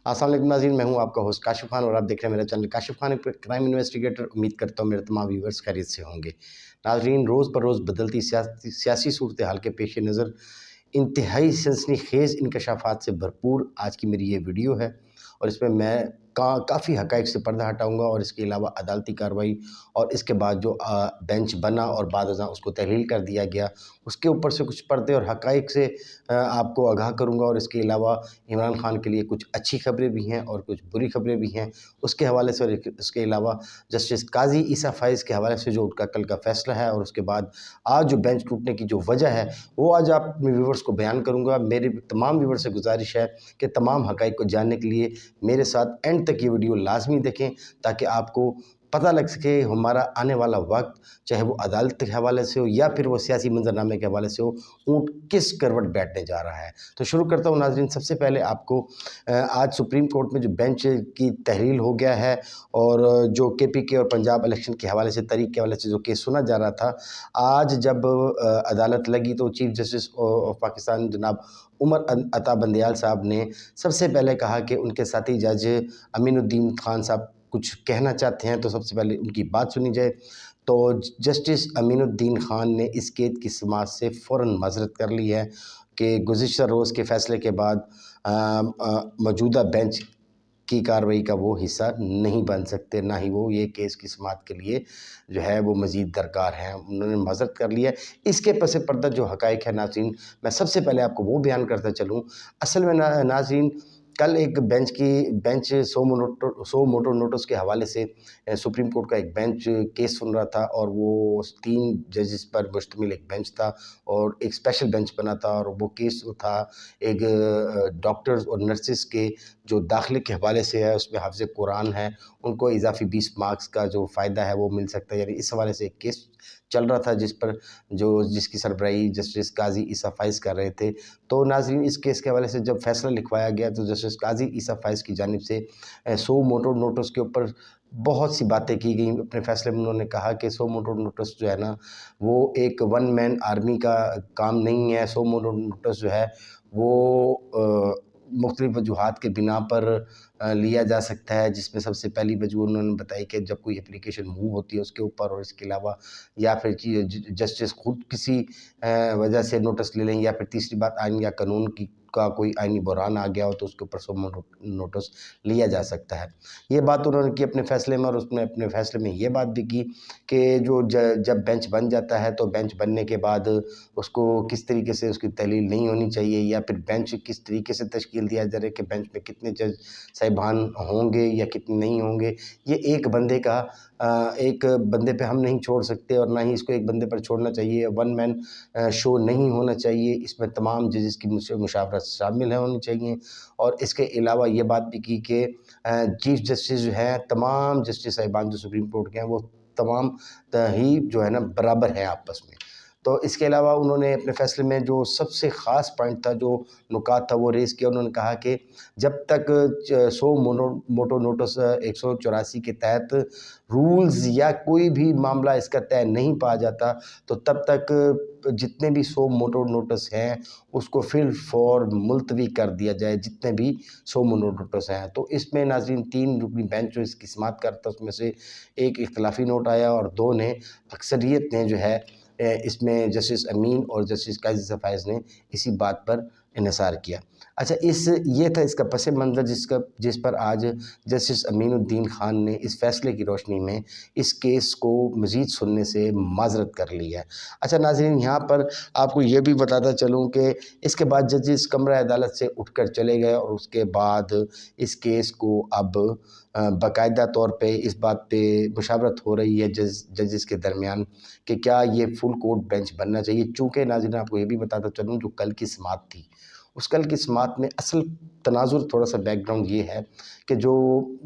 अस्सलाम वालेकुम नाज़रीन, मैं हूं आपका होस्ट काशिफ खान और आप देख रहे हैं मेरा channel Kashif Khan crime investigator. उम्मीद करता हूं मेरे तमाम व्यूवर्स खैरियत से होंगे। नाज़रीन, रोज़ पर रोज़ बदलती सियासी सूरत हाल के पेश नज़र इंतहाई सनसनीखेज़ इंकशाफात से भरपूर आज की मेरी ये वीडियो है और इसमें मैं काफ़ी हक़ाइक़ से पर्दा हटाऊँगा और इसके अलावा अदालती कार्रवाई और इसके बाद जो बेंच बना और बाद अज़ां उसको तहलील कर दिया गया, उसके ऊपर से कुछ पर्दे और हक़ाइक़ से आपको आगाह करूँगा। और इसके अलावा इमरान खान के लिए कुछ अच्छी खबरें भी हैं और कुछ बुरी खबरें भी हैं, उसके हवाले से। और इसके अलावा जस्टिस काज़ी ईसा फ़ाइज़ के हवाले से जो उनका कल का फ़ैसला है और उसके बाद आज जो बेंच टूटने की जो वजह है वो आज आप व्यूवर्स को बयान करूँगा। मेरे तमाम व्यूवर्स से गुजारिश है कि तमाम हक़ाइक़ को जानने के लिए मेरे साथ एंड तक ये वीडियो लाजमी देखें ताकि आपको पता लग सके हमारा आने वाला वक्त, चाहे वो अदालत के हवाले से हो या फिर वो सियासी मंजरनामे के हवाले से हो, ऊँट किस करवट बैठने जा रहा है। तो शुरू करता हूँ नाज़रीन। सबसे पहले आपको आज सुप्रीम कोर्ट में जो बेंच की तहरील हो गया है और जो KPK और पंजाब इलेक्शन के हवाले से तारीख के हवाले से जो केस सुना जा रहा था, आज जब अदालत लगी तो चीफ जस्टिस ऑफ पाकिस्तान जनाब उमर अता बंदयाल साहब ने सबसे पहले कहा कि उनके साथी जज अमीनुद्दीन खान साहब कुछ कहना चाहते हैं, तो सबसे पहले उनकी बात सुनी जाए। तो जस्टिस अमीनुद्दीन खान ने इस केस की समाअत से फ़ौरन माज़रत कर ली है कि गुज़िश्ता रोज़ के फ़ैसले के बाद मौजूदा बेंच की कार्रवाई का वो हिस्सा नहीं बन सकते, ना ही वो ये केस की समाअत के लिए जो है वो मज़ीद दरकार हैं। उन्होंने माज़रत कर लिया है। इसके पस पर्दा जो हक़ाइक़ है नाज़रीन, मैं सबसे पहले आपको वो बयान करता चलूँ। असल में नाज़रीन, कल एक बेंच 100 मोटर नोटिस के हवाले से सुप्रीम कोर्ट का एक बेंच केस सुन रहा था और वो 3 जजेस पर मुश्तमिल एक बेंच था और एक स्पेशल बेंच बना था। और वो केस था एक डॉक्टर्स और नर्सिस के जो दाखिले के हवाले से है, उसमें हाफ़िज़ कुरान है, उनको इजाफ़ी 20 मार्क्स का जो फ़ायदा है वो मिल सकता है। यानी इस हवाले से एक केस चल रहा था जिसकी सरबराही जस्टिस काज़ी ईसा फ़ाइज़ कर रहे थे। तो नाज़रीन, इस केस के हवाले से जब फ़ैसला लिखवाया गया तो जस्टिस काज़ी ईसा फ़ाइज़ की जानिब से 100 मोटर नोटिस के ऊपर बहुत सी बातें की गई। अपने फ़ैसले में उन्होंने कहा कि 100 मोटर नोटिस जो है ना, वो एक वन मैन आर्मी का काम नहीं है। 100 मोटर नोटिस जो है वो मुख्तलिफ़ वजूहात के बिना पर लिया जा सकता है, जिसमें सबसे पहली वजह उन्होंने बताई कि जब कोई एप्लीकेशन मूव होती है उसके ऊपर, और इसके अलावा या फिर जस्टिस खुद किसी वजह से नोटिस ले लें, या फिर तीसरी बात आइन या कानून का कोई आइनी बहरान आ गया हो तो उसके ऊपर 100 नोटिस लिया जा सकता है। ये बात उन्होंने की अपने फ़ैसले में। और उसमें अपने फ़ैसले में ये बात भी की कि जब बेंच बन जाता है तो बेंच बनने के बाद उसको किस तरीके से उसकी तहलील नहीं होनी चाहिए, या फिर बेंच किस तरीके से तश्कील दिया जा रहा है कि बेंच में कितने जज साहिबान होंगे या कितने नहीं होंगे। ये एक बंदे पे हम नहीं छोड़ सकते और ना ही इसको एक बंदे पर छोड़ना चाहिए। वन मैन शो नहीं होना चाहिए, इसमें तमाम जजेस की मुशावरत शामिल होनी चाहिए। और इसके अलावा ये बात भी की कि चीफ जस्टिस जो हैं, तमाम जस्टिस साहिबान जो सुप्रीम कोर्ट के हैं, वो तमाम ही जो है ना बराबर हैं आपस में। तो इसके अलावा उन्होंने अपने फ़ैसले में जो सबसे ख़ास पॉइंट था, जो नुकात था, वो रेज़ किया। उन्होंने कहा कि जब तक 100 मोटो नोटिस 184 के तहत रूल्स या कोई भी मामला इसका तय नहीं पाया जाता, तो तब तक जितने भी 100 मोटो नोटिस हैं उसको फिल फॉर मुलतवी कर दिया जाए, जितने भी 100 मोटो नोटिस हैं। तो इसमें नाज़रीन 3 रुकनी बेंच जो इसकी समाअत करता उसमें से एक इख्तिलाफी नोट आया और 2 ने अक्सरियत ने जो है इसमें जस्टिस अमीन और जस्टिस काज़ी ईसा फ़ाइज़ ने इसी बात पर इन्हिसार किया। अच्छा, ये था इसका पस मंज़र जिस पर आज जस्टिस अमीनुद्दीन खान ने इस फ़ैसले की रोशनी में इस केस को मज़ीद सुनने से माज़रत कर ली है। अच्छा नाज़रीन, यहाँ पर आपको ये भी बताता चलूँ कि इसके बाद जजेस कमरा अदालत से उठकर चले गए और उसके बाद इस केस को अब बाकायदा तौर पे इस बात पे मुशावरत हो रही है जजेस के दरमियान कि क्या ये फुल कोर्ट बेंच बनना चाहिए। चूँकि नाज़रीन, आपको ये भी बताता चलूँ, जो कल की समाअत थी, उस कल की समाअत में असल तनाजुर, थोड़ा सा बैकग्राउंड ये है कि जो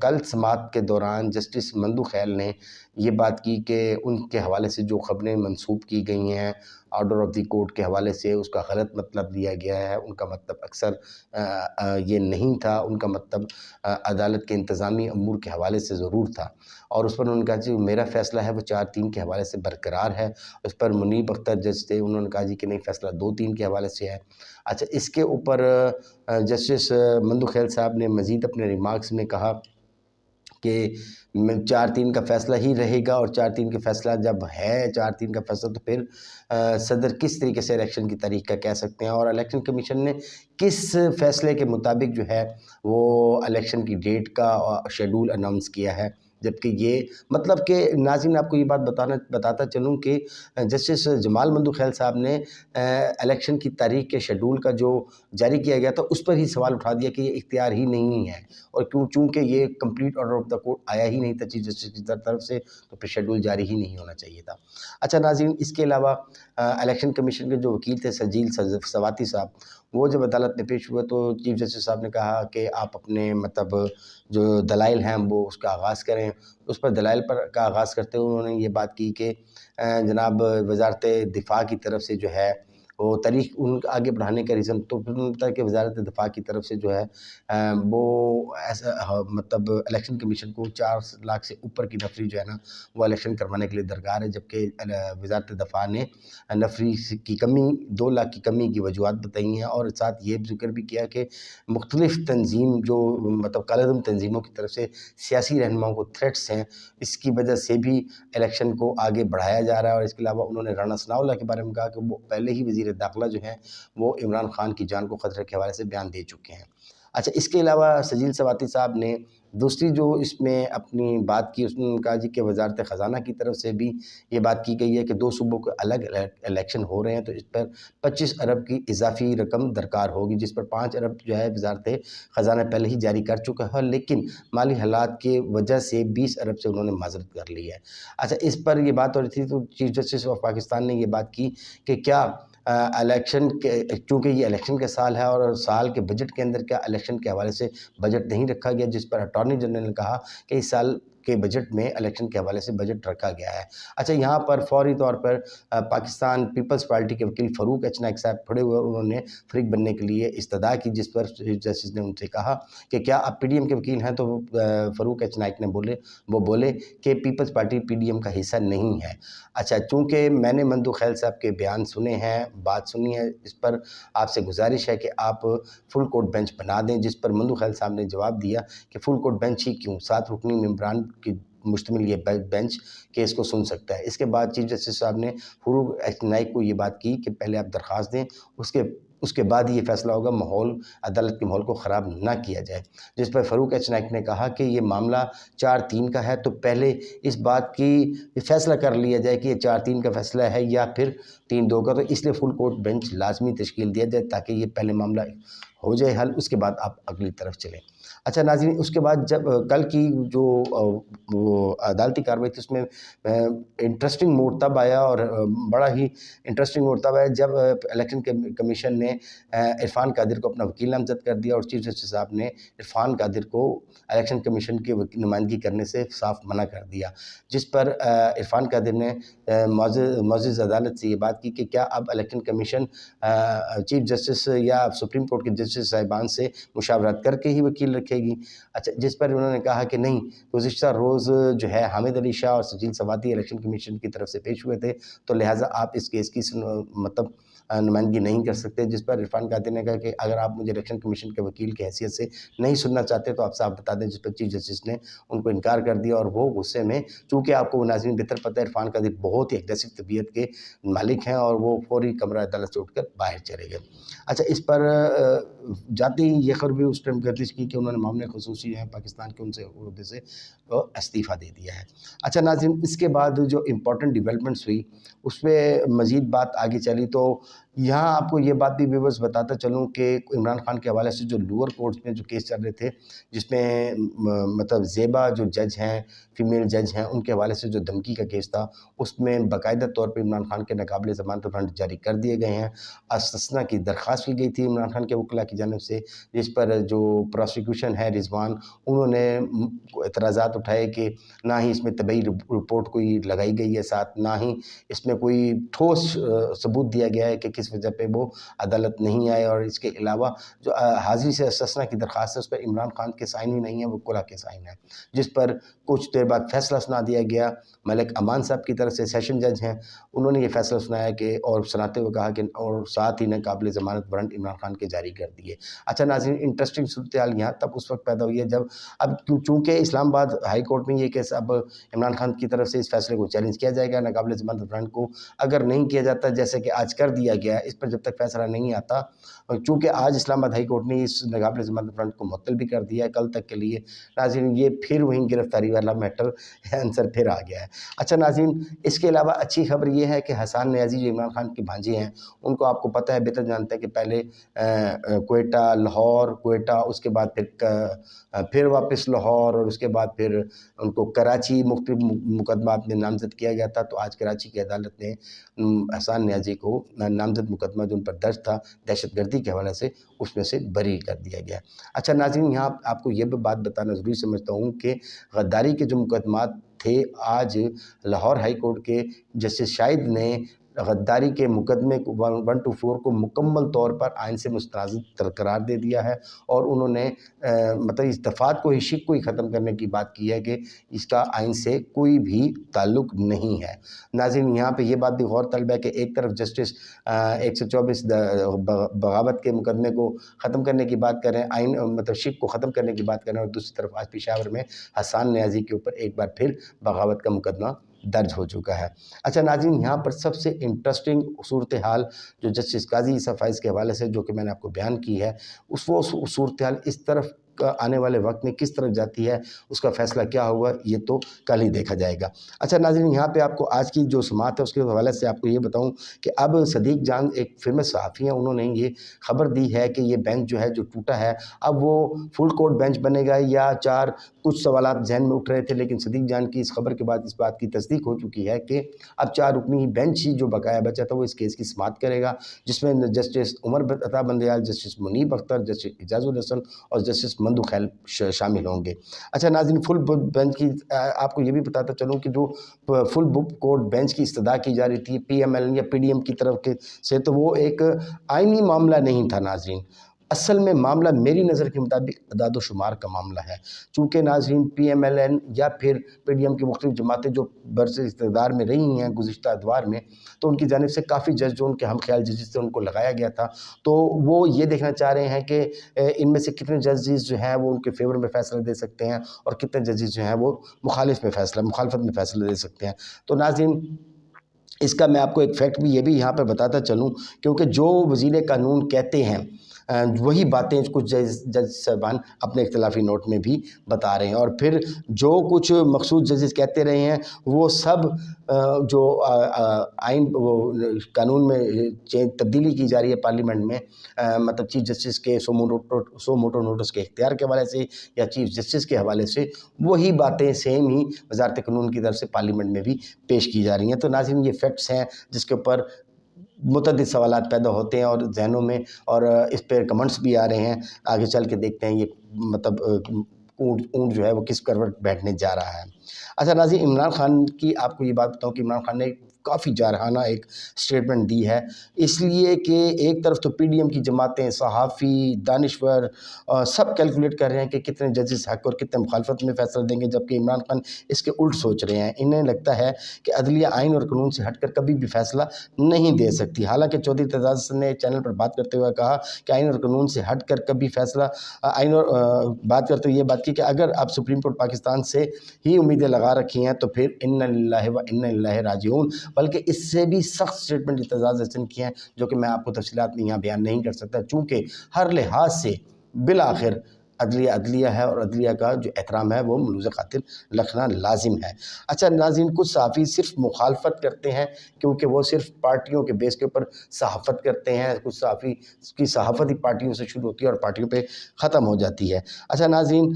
कल समाअत के दौरान जस्टिस मंदू खैल ने ये बात की कि उनके हवाले से जो ख़बरें मंसूब की गई हैं آرڈر آف دی کورٹ کے حوالے سے اس کا غلط مطلب دیا گیا ہے. ان کا مطلب اکثر یہ نہیں تھا، ان کا مطلب عدالت کے انتظامی امور کے حوالے سے ضرور تھا. اور اس پر انہوں نے کہا جی میرا فیصلہ ہے وہ 4-3 کے حوالے سے برقرار ہے. اس پر منیب اختر جج تھے، انہوں نے کہا جی کہ نہیں فیصلہ 2-3 کے حوالے سے ہے. اچھا اس کے اوپر جسٹس مندو خیل صاحب نے مزید اپنے ریمارکس میں کہا کہ 4-3 کا فیصلہ ہی رہے گا، اور 4-3 کا فیصلہ جب ہے 4-3 کا فیصلہ تو پھر صدر کس طریقے سے الیکشن کی تاریخ کا کہہ سکتے ہیں، اور الیکشن کمیشن نے کس فیصلے کے مطابق جو ہے وہ الیکشن کی ڈیٹ کا شیڈول اناؤنس کیا ہے. جبکہ یہ مطلب کہ ناظرین آپ کو یہ بات بتاتا چلوں کہ جسٹس جمال مندو خیل صاحب نے الیکشن کی تاریخ کے شیڈول کا جو جاری کیا گیا تھا اس پر ہی سوال اٹھا دیا کہ یہ اختیار ہی نہیں ہے، اور چونکہ یہ complete order of the court آیا ہی نہیں تھا چیف جسٹس کی طرف سے، تو پھر شیڈول جاری ہی نہیں ہونا چاہیے تھا. اچھا ناظرین اس کے علاوہ الیکشن کمیشن کے جو وکیل تھے سجیل سواتی صاحب، وہ جب عدالت میں پیش ہوئے تو چیف جسٹس صاحب نے کہا کہ آپ اپنے مطلب جو دلائل ہیں وہ اس کا آغاز کریں. اس پر دلائل کا آغاز کرتے ہوئے انہوں نے یہ بات کی کہ جناب وزارت دفاع کی طرف سے جو ہے وہ تاریخ ان آگے بڑھانے کا ریزن، تو پھر انہوں نے بتایا کہ وزارت دفاع کی طرف سے جو ہے وہ ایسا مطلب الیکشن کمیشن کو 4 لاکھ سے اوپر کی نفری جو ہے نا وہ الیکشن کروانے کے لیے درکار ہے، جبکہ وزارت دفاع نے نفری کی کمی 2 لاکھ کی کمی کی وجوہات بتائی ہیں، اور ساتھ یہ ذکر بھی کیا کہ مختلف تنظیم جو مطلب کالعدم تنظیموں کی طرف سے سیاسی رہنماؤں کو تھریٹس ہیں، اس کی وجہ سے بھی الیکشن کو آگے بڑھایا جا رہا ہے. اور اس کے علاوہ انہوں نے رانا ثناء اللہ کے بارے میں کہا کہ وہ پہلے ہی وزیر داخلہ جو ہیں وہ عمران خان کی جان کو خطرے کے حوالے سے بیان دے چکے ہیں. اچھا اس کے علاوہ سجیل سواتی صاحب نے دوسری جو اس میں اپنی بات کی، اس نے کہا جی کہ وزارت خزانہ کی طرف سے بھی یہ بات کی گئی ہے کہ 2 صوبوں کے الگ الیکشن ہو رہے ہیں، تو اس پر 25 ارب کی اضافی رقم درکار ہوگی، جس پر 5 ارب جو ہے وزارت خزانہ پہلے ہی جاری کر چکا ہے، لیکن مالی حالات کی وجہ سے 20 ارب سے انہوں نے معذرت کر لی ہے. اچھا اس پر یہ بات ہو رہی تھی تو چیف جسٹس آف پاکستان نے یہ بات کی کہ کیا الیکشن کے چونکہ یہ الیکشن کا سال ہے اور سال کے بجٹ کے اندر کیا الیکشن کے حوالے سے بجٹ نہیں رکھا گیا، جس پر اٹارنی جنرل نے کہا کہ اس سال کے بجٹ میں الیکشن کے حوالے سے بجٹ رکھا گیا ہے. اچھا یہاں پر فوری طور پر پاکستان پیپلز پارٹی کے وکیل فاروق ایچ نائک صاحب کھڑے ہوئے اور انہوں نے فریق بننے کے لیے استدعا کی، جس پر جسٹس نے ان سے کہا کہ کیا آپ پی ڈی ایم کے وکیل ہیں، تو فاروق ایچ نائک نے بولے کہ Peoples Party P D M کا حصہ نہیں ہے. اچھا چونکہ میں نے مندو خیل صاحب کے بیان سنے ہیں، بات سنی ہے، اس پر آپ سے گزارش ہے کہ آپ فل کورٹ بینچ بنا دیں، جس پر مندو خیل صاحب نے جواب دیا کہ فل کورٹ بینچ ہی کیوں، 7 رکنی ممبران کی مشتمل یہ بینچ کیس کو سن سکتا ہے. اس کے بعد چیف جسٹس صاحب نے فاروق ایچ نائک کو یہ بات کی کہ پہلے آپ درخواست دیں، اس کے بعد یہ فیصلہ ہوگا، عدالت کے ماحول کو خراب نہ کیا جائے. جس پر فاروق ایچ نائک نے کہا کہ یہ معاملہ 4-3 کا ہے، تو پہلے اس بات کی فیصلہ کر لیا جائے کہ یہ 4-3 کا فیصلہ ہے یا پھر 3-2 کا، تو اس لیے فل کورٹ بینچ لازمی تشکیل دیا جائے تاکہ یہ پہلے معاملہ ہو جائے حل، اس کے بعد آپ اگلی طرف چلیں. اچھا ناظرین اس کے بعد جب کل کی جو وہ عدالتی کارروائی تھی اس میں انٹرسٹنگ موڈ تب آیا، اور بڑا ہی انٹرسٹنگ موڈ تب آیا جب الیکشن کمیشن نے عرفان قادر کو اپنا وکیل نامزد کر دیا، اور چیف جسٹس صاحب نے عرفان قادر کو الیکشن کمیشن کی نمائندگی کرنے سے صاف منع کر دیا. جس پر عرفان قادر نے معزز عدالت سے یہ بات کی کہ کیا اب الیکشن کمیشن چیف جسٹس یا سپریم کورٹ کے جسٹس صاحبان سے مشاورت کر کے ہی وکیل رکھے گی. اچھا جس پر انہوں نے کہا کہ نہیں، گزشتہ روز جو ہے حامد علی شاہ اور سجیل سواتی الیکشن کمیشن کی طرف سے پیش ہوئے تھے، تو لہٰذا آپ اس کیس کی مطلب نمائندگی نہیں کر سکتے. جس پر عرفان قادر نے کہا کہ اگر آپ مجھے الیکشن کمیشن کے وکیل کی حیثیت سے نہیں سننا چاہتے تو آپ صاحب بتا دیں. جس پر چیف جسٹس نے ان کو انکار کر دیا، اور وہ غصے میں، چونکہ آپ کو وہ ناظرین بہتر پتہ ہے عرفان قادر بہت ہی اگریسو طبیعت کے مالک ہیں، اور وہ فوری کمرہ عدالت سے اٹھ کر باہر چلے گئے. اچھا اس پر جاتے ہی یہ خبر بھی اس ٹائم گردش کی کہ انہوں نے معاملے خصوصی ہیں پاکستان کے ان سے عہدے سے استعفیٰ دے دیا ہے. اچھا ناظرین اس کے بعد جو امپورٹنٹ ڈیولپمنٹس ہوئی اس پہ مزید بات آگے چلی، تو यहाँ आपको ये बात भी व्यूअर्स बताता चलूँ कि इमरान खान के हवाले से जो लोअर कोर्ट्स में जो केस चल रहे थे, जिसमें मतलब ज़ेबा जो जज हैं, फीमेल जज हैं, उनके हवाले से जो धमकी का केस था, उसमें बाकायदा तौर पे इमरान खान के नाकाबिले ज़मानत वारंट जारी कर दिए गए हैं। अस्तना की दरख्वास्त की गई थी इमरान खान के वकील की जानिब से, जिस पर जो प्रोसिक्यूशन है रिजवान, उन्होंने एतराज़ात उठाए कि ना ही इसमें तबई रिपोर्ट कोई लगाई गई है, साथ ना ही इसमें कोई ठोस सबूत दिया गया है कि किस वजह पे वो अदालत नहीं आए, और इसके अलावा जो हाज़िरी से अस्तना की दरख्वास्त है उस पर इमरान खान के साइन ही नहीं है, वो कुला के साइन है, जिस पर कुछ देर बाद फैसला सुना दिया गया। मलिक अमान साहब की तरफ से सेशन जज हैं, उन्होंने ये फैसला सुनाया कि और सुनाते हुए कहा कि और साथ ही नाकाबिले ज़मानत वारंट इमरान खान के जारी कर दिए। अच्छा नाज़रीन, इंटरेस्टिंग सूरत हाल यहाँ तब उस वक्त पैदा हुई है जब अब चूँकि इस्लामाबाद हाई कोर्ट में ये केस अब इमरान खान की तरफ से इस फैसले को चैलेंज किया जाएगा। नाकाबिले ज़मानत वारंट को अगर नहीं किया जाता, जैसे कि आज कर दिया गया है, इस पर जब तक फैसला नहीं आता, चूँकि आज इस्लामाबाद हाई कोर्ट ने इस नाकाबिले ज़मानत वारंट को मुअत्तल भी कर दिया है कल तक के लिए, नाज़रीन ये फिर वहीं गिरफ्तारी वाला मैटर आंसर फिर आ गया है। अच्छा नाज़रीन, इसके अलावा अच्छी खबर ये है कि हसन नियाज़ी जो इमरान खान के भांजे हैं, उनको आपको पता है, बेहतर जानते हैं कि पहले क्वेटा, लाहौर, क्वेटा, उसके बाद फिर वापस लाहौर, और उसके बाद फिर उनको कराची मुख्तलिफ मुकदमात में नामज़द किया गया था। तो आज कराची की अदालत ने हसन नियाज़ी को नामज़द मुकदमा जो उन पर दर्ज था दहशतगर्दी के हवाले से, उसमें से बरी कर दिया गया। अच्छा नाज़रीन, यहाँ आपको ये भी बात बताना ज़रूरी समझता हूँ कि गद्दारी के जो मुकदमात थे, आज लाहौर हाई कोर्ट के जस्टिस शाहिद ने गद्दारी के मुकदमे को 124 को मुकम्मल तौर पर आइन से मुस्तनाज़ करार दे दिया है, और उन्होंने मतलब इस दफ़ात को ही शिक को ही ख़त्म करने की बात की है कि इसका आइन से कोई भी ताल्लुक़ नहीं है। नाज़रीन, यहाँ पे ये बात भी गौर तलब है कि एक तरफ जस्टिस 124 बगावत के मुकदमे को ख़त्म करने की बात कर रहे हैं, आइन मतलब शिक को ख़त्म करने की बात कर रहे हैं, और दूसरी तरफ आज पेशावर में हसन नियाज़ी के ऊपर एक बार फिर बगावत का मुकदमा दर्ज हो चुका है। अच्छा नाज़रीन, यहाँ पर सबसे इंटरेस्टिंग सूरत हाल जो जस्टिस काजी ईसा फ़ाइज़ के हवाले से जो कि मैंने आपको बयान की है, वो सूरत हाल इस तरफ आने वाले वक्त में किस तरफ जाती है, उसका फ़ैसला क्या होगा, ये तो कल ही देखा जाएगा। अच्छा नाज़रीन, यहाँ पे आपको आज की जो समाअत है उसके हवाले से आपको ये बताऊँ कि अब सदीक जान एक फेमस सहाफ़ी हैं, उन्होंने ये खबर दी है कि ये बेंच जो है जो टूटा है, अब वो फुल कोर्ट बेंच बनेगा या चार, कुछ सवालात ज़हन में उठ रहे थे, लेकिन सदीक जान की इस खबर के बाद इस बात की तस्दीक हो चुकी है कि अब 4 रुकनी बेंच ही जो बकाया बचा था वो इस केस की समाअत करेगा, जिसमें justice Umar Ata Bandial, justice Munib Akhtar, justice Ijazul Hasan और जस्टिस मंदू खैल शामिल होंगे। अच्छा नाज़रीन, फुल बेंच की आपको ये भी बताता चलूँ कि जो फुल कोर्ट बेंच की इस्तदा की जा रही थी PML या PDM की तरफ के से, तो वो एक आइनी मामला नहीं था नाज़रीन। असल में मामला मेरी नज़र के मुताबिक अदाद शुमार का मामला है, चूँकि नाज़रीन PMLN या फिर PDM की मुख्तलिफ जमातें जो बरसे इक़्तिदार में रही हैं गुज़िश्ता अदवार में, तो उनकी जानिब से काफ़ी जज जो उनके हम ख्याल जजेस थे उनको लगाया गया था। तो वो ये देखना चाह रहे हैं कि इनमें से कितने जजेस जो हैं वो उनके फेवर में फ़ैसला दे सकते हैं, और कितने जजेस जो हैं वो मुखालफत में फ़ैसला दे सकते हैं। तो नाज़रीन, इसका मैं आपको एक फैक्ट भी ये भी यहाँ पर बताता चलूँ, क्योंकि जो वज़ीर कानून कहते हैं वही बातें कुछ जज साहबान अपने इख्तिलाफी नोट में भी बता रहे हैं, और फिर जो कुछ मखसूस जजेस कहते रहे हैं वो सब जो आइन वो कानून में तब्दीली की जा रही है पार्लियामेंट में, मतलब चीफ जस्टिस के सो मोटो नोटिस के इख्तियार के हवाले से या चीफ जस्टिस के हवाले से, वही बातें सेम ही वज़ारत कानून की तरफ से पार्लियामेंट में भी पेश की जा रही हैं। तो नाज़रीन, ये फैक्ट्स हैं जिसके ऊपर मुतअद्दिद सवालात पैदा होते हैं और जहनों में, और इस पर कमेंट्स भी आ रहे हैं। आगे चल के देखते हैं ये मतलब ऊँट जो है वो किस करवट बैठने जा रहा है। अच्छा नाज़रीन, इमरान खान की आपको ये बात बताऊँ कि इमरान खान ने काफ़ी जारहाना एक स्टेटमेंट दी है, इसलिए कि एक तरफ तो PDM की जमातें, सहाफ़ी, दानिश्वर सब कैलकुलेट कर रहे हैं कि कितने जजेस हक़ और कितने मुखालफत में फ़ैसला देंगे, जबकि इमरान खान इसके उल्ट सोच रहे हैं। इन्हें लगता है कि अदलिया आइन और कानून से हटकर कभी भी फ़ैसला नहीं दे सकती। हालांकि चौधरी तजाज़ ने चैनल पर बात करते हुए कहा कि आइन और कानून से हट कर कभी फ़ैसला आइन और बात करते हुए ये बात की कि अगर आप सुप्रीम कोर्ट पाकिस्तान से ही उम्मीदें लगा रखी हैं तो फिर इन्ना लिल्लाहि व इन्ना इलैहि राजिऊन, बल्कि इससे भी सख्त स्टेटमेंट एतजाज़ हसन की हैं, जो कि मैं आपको तफसीलात में यहाँ बयान नहीं कर सकता, चूँकि हर लिहाज से बिलाखिर عدلیہ ہے اور عدلیہ کا جو احترام ہے وہ ملوث خاطر رکھنا لازم ہے۔ اچھا ناظرین، کچھ صحافی صرف مخالفت کرتے ہیں کیونکہ وہ صرف پارٹیوں کے بیس کے اوپر صحافت کرتے ہیں۔ کچھ صحافی کی صحافت ہی پارٹیوں سے شروع ہوتی ہے اور پارٹیوں پہ ختم ہو جاتی ہے۔ اچھا ناظرین،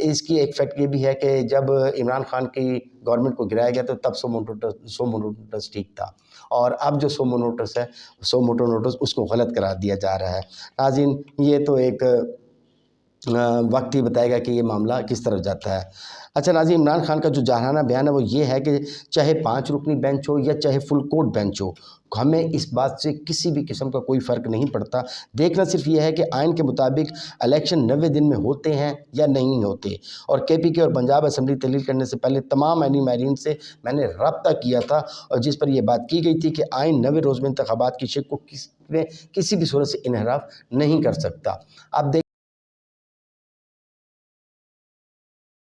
اس کی ایک فیکٹ یہ بھی ہے کہ جب عمران خان کی گورنمنٹ کو گرایا گیا تو تب سومو نوٹس ٹھیک تھا، اور اب جو سومو نوٹس ہے، سوموٹو نوٹس، اس کو غلط قرار دیا جا رہا ہے۔ ناظرین، یہ تو ایک وقت ہی بتائے گا کہ یہ معاملہ کس طرف جاتا ہے۔ اچھا ناظرین، عمران خان کا جو جارحانہ بیان ہے وہ یہ ہے کہ چاہے 5 رکنی بینچ ہو یا چاہے فل کورٹ بینچ ہو، ہمیں اس بات سے کسی بھی قسم کا کوئی فرق نہیں پڑتا، دیکھنا صرف یہ ہے کہ آئین کے مطابق الیکشن 90 دن میں ہوتے ہیں یا نہیں ہوتے۔ اور KPK اور پنجاب اسمبلی تحلیل کرنے سے پہلے تمام آئینی ماہرین سے میں نے رابطہ کیا تھا، اور جس پر یہ بات کی گئی تھی کہ آئین 90 روز میں انتخابات کی شکل کو کسی بھی صورت سے انحراف نہیں کر سکتا۔ اب